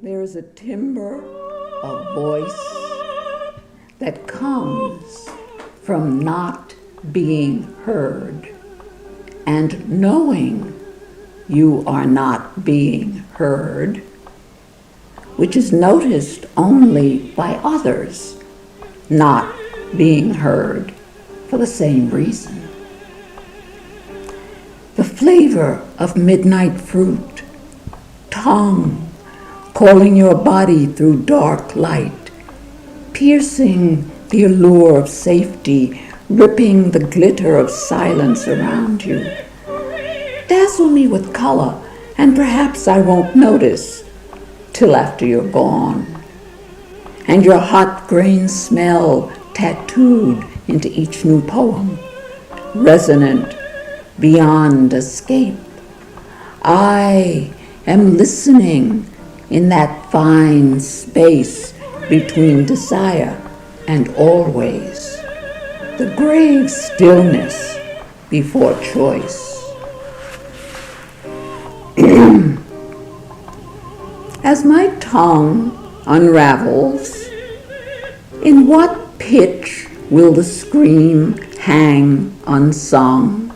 There is a timbre of voice that comes from not being heard and knowing you are not being heard, which is noticed only by others not being heard for the same reason. The flavor of midnight fruit, tongue calling your body through dark light, piercing the allure of safety, ripping the glitter of silence around you. Dazzle me with color, and perhaps I won't notice till after you're gone. And your hot grain smell tattooed into each new poem, resonant beyond escape. I am listening in that fine space between desire and always, the grave stillness before choice. As my tongue unravels, in what pitch will the scream hang unsung,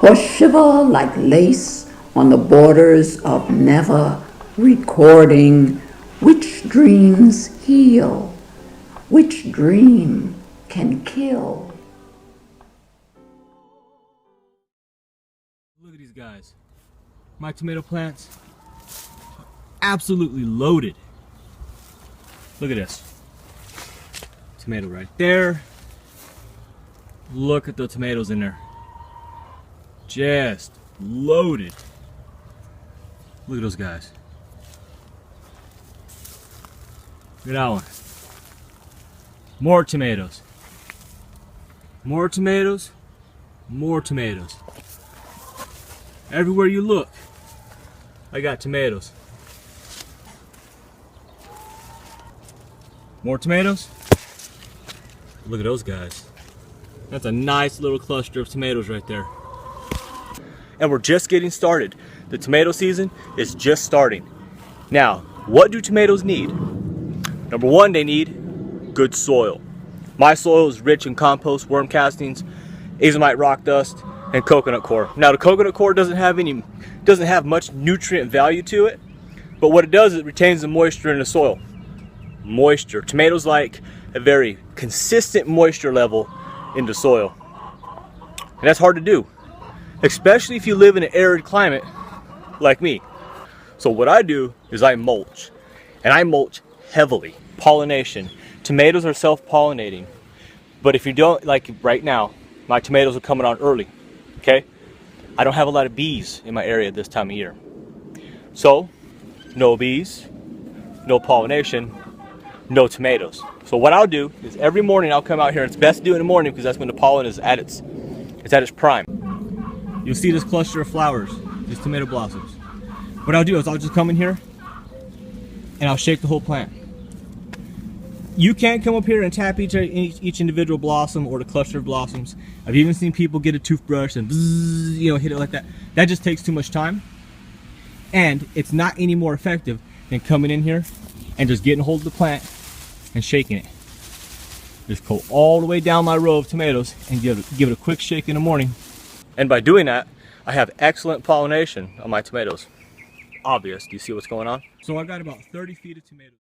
or shiver like lace on the borders of never recording which dreams heal, which dream can kill? Look at these guys. My tomato plants, absolutely loaded. Look at this. Tomato right there. Look at the tomatoes in there. Just loaded. Look at those guys. Look at that one. More tomatoes. More tomatoes. More tomatoes. Everywhere you look, I got tomatoes. More tomatoes. Look at those guys. That's a nice little cluster of tomatoes right there. And we're just getting started. The tomato season is just starting. Now, what do tomatoes need? Number one, they need good soil. My soil is rich in compost, worm castings, azomite rock dust, and coconut coir. Now, the coconut coir doesn't have much nutrient value to it, but what it does is it retains the moisture in the soil. Moisture. Tomatoes like a very consistent moisture level in the soil. And that's hard to do, especially if you live in an arid climate like me. So what I do is I mulch, and I mulch heavily. Pollination. Tomatoes are self-pollinating, but if you don't, like right now, my tomatoes are coming on early, okay? I don't have a lot of bees in my area this time of year. So, no bees, no pollination, no tomatoes. So what I'll do is every morning I'll come out here. It's best to do it in the morning because that's when the pollen is at its prime. You'll see this cluster of flowers, these tomato blossoms. What I'll do is I'll just come in here and I'll shake the whole plant. You can't come up here and tap each individual blossom or the cluster of blossoms. I've even seen people get a toothbrush and bzzz, hit it like that. That just takes too much time, and it's not any more effective than coming in here and just getting a hold of the plant and shaking it. Just go all the way down my row of tomatoes and give it a quick shake in the morning. And by doing that, I have excellent pollination on my tomatoes. Obvious. Do you see what's going on? So I got about 30 feet of tomatoes.